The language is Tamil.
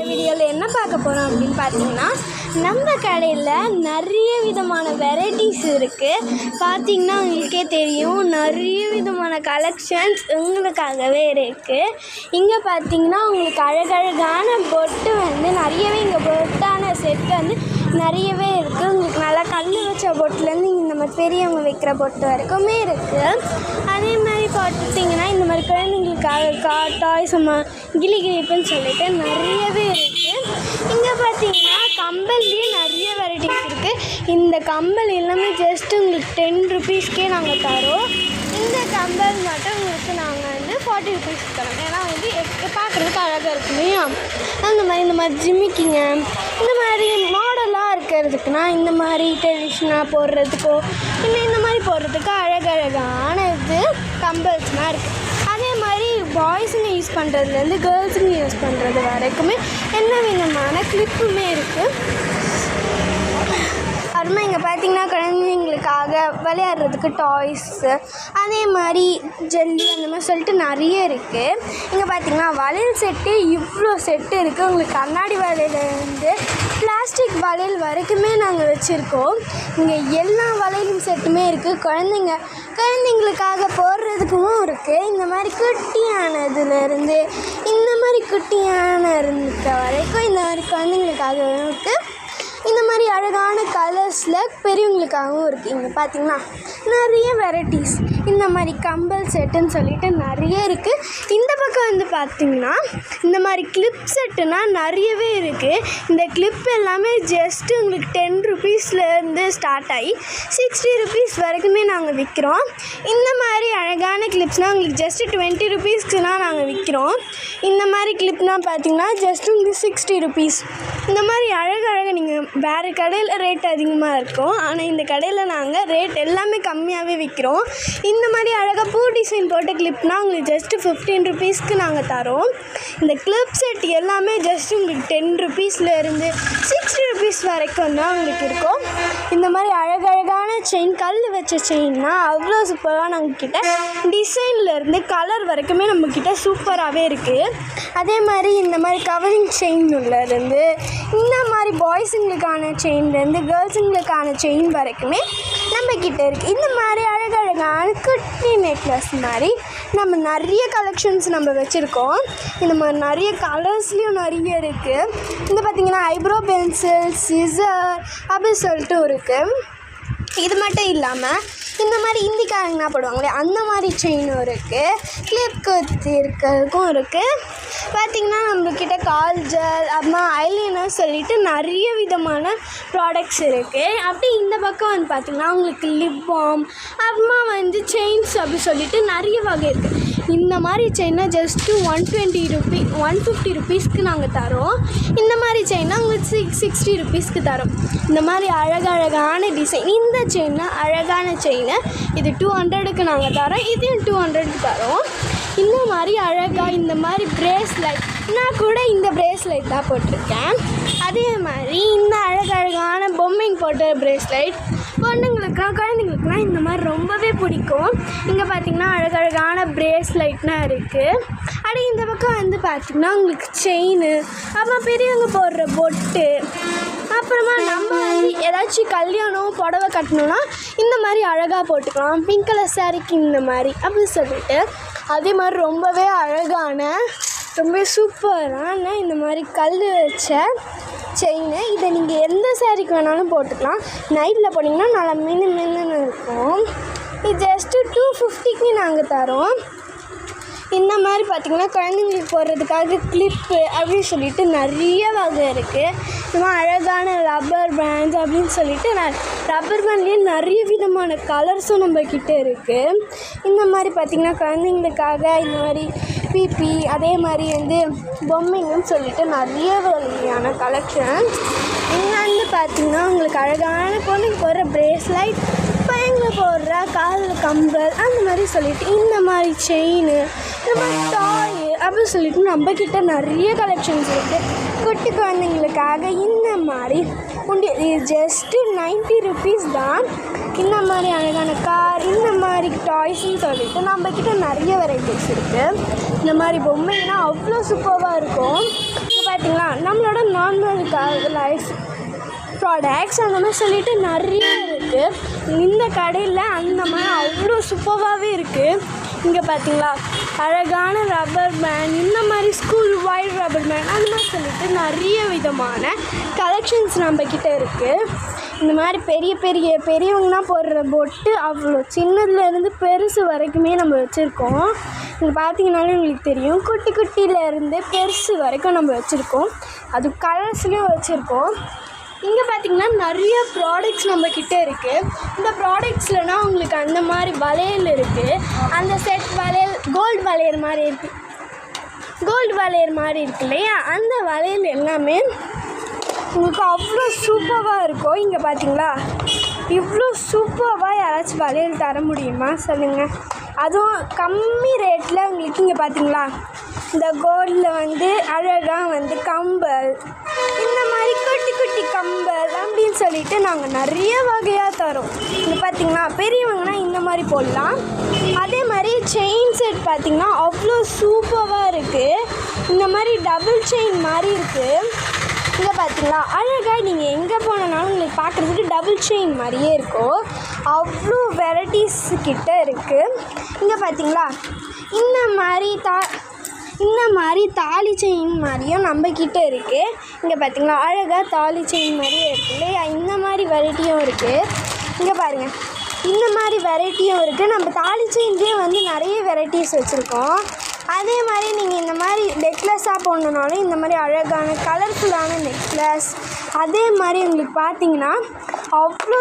வீடியோவில் என்ன பார்க்க போகிறோம் அப்படின்னு பார்த்தீங்கன்னா, நம்ம கடையில் நிறைய விதமான வெரைட்டிஸ் இருக்குது. பார்த்தீங்கன்னா உங்களுக்கே தெரியும், நிறைய விதமான கலெக்ஷன்ஸ் உங்களுக்காகவே இருக்குது. இங்கே பார்த்தீங்கன்னா உங்களுக்கு அழகழகான பொட்டு நிறையவே, இங்கே பொட்டான செட்டு நிறையவே இருக்குது. உங்களுக்கு நல்லா கல் வச்ச பொட்டுலேருந்து இந்த மாதிரி பெரியவங்க வைக்கிற பொட்டு வரைக்குமே இருக்குது. அதே மாதிரி பார்த்திங்கன்னா இந்த மாதிரி குழந்தைங்களுக்காக டாய்ஸ் கிளிகிளிப்புன்னு சொல்லிட்டு நிறையவே இருக்குது. இங்கே பார்த்தீங்கன்னா கம்பல்லேயே நிறைய வெரைட்டிஸ் இருக்குது. இந்த கம்பல் எல்லாமே ஜஸ்ட்டு உங்களுக்கு 10 ருபீஸ்க்கே நாங்கள் தரோம். இந்த கம்பல் மட்டும் உங்களுக்கு நாங்கள் 40 ருபீஸ்க்கு தரோம். ஏன்னா பார்க்குறதுக்கு அழகாக இருக்கும் இல்லையா? இந்த மாதிரி ஜிமிக்கிங்க, இந்த மாதிரி மாடலாக இருக்கிறதுக்குனா இந்த மாதிரி ட்ரெடிஷ்னலாக போடுறதுக்கோ இல்லை இந்த மாதிரி போடுறதுக்கு அழகழகான கம்பல்ஸ்லாம் இருக்குது. அதே மாதிரி பாய்ஸுங்க யூஸ் பண்ணுறதுலேருந்து கேர்ள்ஸுங்க யூஸ் பண்ணுறது வரைக்குமே என்ன விதமான கிளிப்புமே இருக்குது. அப்புறமா இங்கே பார்த்திங்கன்னா குழந்தைங்களுக்காக விளையாடுறதுக்கு டாய்ஸு, அதே மாதிரி ஜெல்லி அந்த மாதிரி சொல்லிட்டு நிறைய இருக்குது. இங்கே பார்த்திங்கன்னா வளையல் செட்டு இவ்வளோ செட்டு இருக்குது. உங்களுக்கு கண்ணாடி வளையலேருந்து பிளாஸ்டிக் வளையல் வரைக்குமே நாங்கள் வச்சுருக்கோம். இங்கே எல்லா வளையலும் செட்டுமே இருக்குது. குழந்தைங்களுக்காக போடுறதுக்கும் இருக்குது. இந்த மாதிரி குட்டியானதுலேருந்து இந்த மாதிரி குட்டியான இருக்க வரைக்கும் இந்த மாதிரி குழந்தைங்களுக்காக இருக்குது. இந்த மாதிரி அழகான கலர்ஸில் பெரியவங்களுக்காகவும் இருக்குது. இங்கே பார்த்திங்கன்னா நிறைய வெரைட்டிஸ் இந்த மாதிரி கம்பல் செட்டுன்னு சொல்லிட்டு நிறைய இருக்குது. இந்த பக்கம் பார்த்திங்கன்னா இந்த மாதிரி கிளிப் செட்டுனா நிறையவே இருக்குது. இந்த கிளிப் எல்லாமே ஜஸ்ட்டு உங்களுக்கு 10 ருபீஸ்லேருந்து ஸ்டார்ட் ஆகி 60 ருபீஸ் வரைக்குமே நாங்கள் விற்கிறோம். இந்த மாதிரி அழகான கிளிப்ஸ்னால் உங்களுக்கு ஜஸ்ட்டு 20 ருபீஸ்க்குனால் நாங்கள் விற்கிறோம். இந்த மாதிரி கிளிப்னால் பார்த்திங்கன்னா ஜஸ்ட்டு உங்களுக்கு 60 ருபீஸ். இந்த மாதிரி அழகழகாக நீங்கள் வேறு கடையில் ரேட் அதிகமாக இருக்கும், ஆனால் இந்த கடையில் நாங்கள் ரேட் எல்லாமே கம்மியாகவே விற்கிறோம். இந்த மாதிரி அழகாக பூ டிசைன் போட்ட கிளிப்னால் உங்களுக்கு ஜஸ்ட்டு 15 ருபீஸ்க்கு நாங்கள் தரோம். இந்த கிளிப் செட் எல்லாமே ஜஸ்ட்டு உங்களுக்கு 10 ருபீஸ்லேருந்து 60 ருபீஸ் வரைக்கும் தான் உங்களுக்கு இருக்கும். இந்த மாதிரி அழகழகான செயின், கல் வச்ச செயின்னா அவ்வளோ சூப்பராக நம்மக்கிட்ட டிசைன்லேருந்து கலர் வரைக்குமே நம்மக்கிட்ட சூப்பராகவே இருக்குது. அதே மாதிரி இந்த மாதிரி கவரிங் செயின் உள்ளேருந்து இந்த மாதிரி பாய்ஸுங்களுக்கான செயின்லேருந்து கேர்ள்ஸுங்களுக்கான செயின் வரைக்குமே நம்மக்கிட்ட இருக்குது. இந்த மாதிரி அழகழகான குட்டி நெக்லஸ் மாதிரி நம்ம நிறைய கலெக்ஷன்ஸ் நம்ம வச்சுருக்கோம். இந்த மாதிரி நிறைய கலர்ஸ்லேயும் நிறைய இருக்குது. இந்த பார்த்திங்கன்னா ஐப்ரோ பென்சில், சிசர் அப்படி சொல்லிட்டு இருக்குது. இது மட்டும் இல்லாமல் இந்த மாதிரி இந்திக்காரங்கன்னா போடுவாங்களே அந்த மாதிரி செயினும் இருக்குது. கிளிப் குத்தி இருக்கிறதுக்கும் இருக்குது. பார்த்திங்கன்னா நம்மக்கிட்ட கால்ஜல் அப்புறமா ஐலைனர் சொல்லிட்டு நிறைய விதமான ப்ராடக்ட்ஸ் இருக்குது. அப்படி இந்த பக்கம் பார்த்திங்கன்னா உங்களுக்கு லிப் பாம் அப்புறமா செயின்ஸ் அப்படி சொல்லிட்டு நிறைய வகை இருக்குது. இந்த மாதிரி செயினை ஜஸ்ட்டு 150 ருபீஸ்க்கு நாங்கள் தரோம். இந்த மாதிரி செயினை உங்களுக்கு 60 ருபீஸ்க்கு தரோம். இந்த மாதிரி அழகழகான டிசைன், இந்த செயினை அழகான செயினை இது 200க்கு நாங்கள் தரோம். இதையும் 200க்கு தரோம். இந்த மாதிரி அழகாக இந்த மாதிரி பிரேஸ்லைட், நான் கூட இந்த பிரேஸ்லைட் தான் போட்டிருக்கேன். அதே மாதிரி இந்த அழகழகான பொம்மைங்க போட்ட பிரேஸ்லைட் பொண்ணுங்களுக்குலாம் குழந்தைங்களுக்குலாம் இந்த மாதிரி ரொம்பவே பிடிக்கும். இங்கே பார்த்திங்கன்னா அழகழகான பிரேஸ்லைட்லாம் இருக்குது. அப்படி இந்த பக்கம் பார்த்திங்கன்னா உங்களுக்கு செயின், அப்புறம் பெரியவங்க போடுற பொட்டு, அப்புறமா நம்ம ஏதாச்சும் கல்யாணம் புடவை கட்டணுன்னா இந்த மாதிரி அழகாக போட்டுக்கலாம். பிங்க் கலர் சாரிக்கு இந்த மாதிரி அப்படின்னு சொல்லிட்டு அதே மாதிரி ரொம்பவே அழகான ரொம்ப சூப்பரான இந்த மாதிரி கல் வச்ச செயின். இதை நீங்கள் எந்த சாரிக்கு வேணாலும் போட்டுக்கலாம். நைட்டில் போட்டிங்கன்னா நல்லா மின்னு இருக்கும். இது ஜஸ்ட்டு 250க்கு நாங்கள் தரோம். இந்த மாதிரி பார்த்திங்கன்னா குழந்தைங்களுக்கு போடுறதுக்காக கிளிப்பு அப்படின்னு சொல்லிட்டு நிறைய வகை இருக்குது. இந்த மாதிரி அழகான ரப்பர் பேண்ட்ஸ் அப்படின்னு சொல்லிட்டு ரப்பர் பேண்ட்லேயே நிறைய விதமான கலர்ஸும் நம்மக்கிட்ட இருக்குது. இந்த மாதிரி பார்த்திங்கன்னா குழந்தைங்களுக்காக இந்த மாதிரி பிபி, அதே மாதிரி பொம்மைங்கன்னு சொல்லிட்டு நிறைய வகையான கலெக்ஷன். இங்கே பார்த்திங்கன்னா உங்களுக்கு அழகான பொண்ணுக்கு போடுற பிரேஸ்லைட், பையங்களை போடுற காதில் கம்பல் அந்த மாதிரி சொல்லிட்டு இந்த மாதிரி செயின், இந்த மாதிரி டாய் அப்படின்னு சொல்லிட்டு நம்மக்கிட்ட நிறைய கலெக்ஷன்ஸ் இருக்குது. குட்டி குழந்தைங்களுக்காக இந்த மாதிரி உண்டு. இது ஜஸ்ட்டு 90 ருபீஸ் தான். இந்த மாதிரி அழகான கார், இந்த மாதிரி டாய்ஸ்ன்னு சொல்லிட்டு நம்மக்கிட்ட நிறைய வெரைட்டிஸ் இருக்குது. இந்த மாதிரி பொம்மைன்னா அவ்வளோ சூப்பராக இருக்கும். இப்போ பார்த்தீங்களா நம்மளோட நார்மல் லைஃப் ப்ராடக்ட்ஸ் அந்த மாதிரி சொல்லிட்டு நிறைய இருக்குது. இந்த கடையில் அந்த மாதிரி அவ்வளோ சூப்பராகவே இருக்குது. இங்கே பார்த்தீங்களா அழகான ரப்பர் பேண்ட், இந்த மாதிரி ஸ்கூல் வைட் ரப்பர் பேண்ட் அந்த மாதிரி சொல்லிட்டு நிறைய விதமான கலெக்ஷன்ஸ் நம்மக்கிட்ட இருக்குது. இந்த மாதிரி பெரியவங்கன்னா போடுற பொட்டு அவ்வளோ சின்னதுலேருந்து பெருசு வரைக்குமே நம்ம வச்சுருக்கோம். இங்கே பார்த்தீங்கன்னாலே உங்களுக்கு தெரியும், குட்டியிலேருந்து பெருசு வரைக்கும் நம்ம வச்சுருக்கோம். அது கலர்ஸ்லேயும் வச்சுருக்கோம். இங்கே பார்த்திங்கன்னா நிறைய ப்ராடக்ட்ஸ் நம்மக்கிட்ட இருக்குது. இந்த ப்ராடக்ட்ஸ்லனா உங்களுக்கு அந்த மாதிரி வளையல் இருக்குது. அந்த செட் வளையல் கோல்டு வளையல் மாதிரி இருக்குது. கோல்டு வளையல் மாதிரி இருக்கு இல்லையா, அந்த வளையல் எல்லாமே உங்களுக்கு அவ்வளோ சூப்பராக இருக்கும். இங்கே பார்த்தீங்களா இவ்வளோ சூப்பராக யாராச்சும் வளையல் தர முடியுமா சொல்லுங்கள்? அதுவும் கம்மி ரேட்டில் உங்களுக்கு. இங்கே பார்த்தீங்களா இந்த கோல்டில் அழகாக கம்பல், இந்த மாதிரி குட்டி கம்பல் அப்படின்னு சொல்லிட்டு நாங்கள் நிறைய வகையாக தரோம். இங்கே பார்த்தீங்களா பெரியவங்கன்னா இந்த மாதிரி போடலாம். அதே மாதிரி செயின் செட் பார்த்திங்கன்னா அவ்வளோ சூப்பராக இருக்குது. இந்த மாதிரி டபுள் செயின் மாதிரி இருக்குது. இங்கே பார்த்தீங்களா அழகாக நீங்கள் எங்கே போனாலும் உங்களுக்கு பார்க்குறதுக்கு டபுள் செயின் மாதிரியே இருக்கும். அவ்வளோ வெரைட்டிஸ் கிட்ட இருக்குது. இங்கே பார்த்தீங்களா இந்த மாதிரி தாலி செயின் மாதிரியும் நம்மக்கிட்ட இருக்குது. இங்கே பார்த்தீங்களா அழகாக தாலி செயின் மாதிரியே இருக்குது இல்லையா, இந்த மாதிரி வெரைட்டியும் இருக்குது. இங்கே பாருங்கள் இந்த மாதிரி வெரைட்டியும் இருக்குது. நம்ம தாலி செயின்லேயே நிறைய வெரைட்டிஸ் வச்சுருக்கோம். அதே மாதிரி நீங்கள் இந்த மாதிரி நெக்லஸாக போடணுன்னாலும் இந்த மாதிரி அழகான கலர்ஃபுல்லான நெக்லஸ், அதே மாதிரி உங்களுக்கு பார்த்தீங்கன்னா அவ்வளோ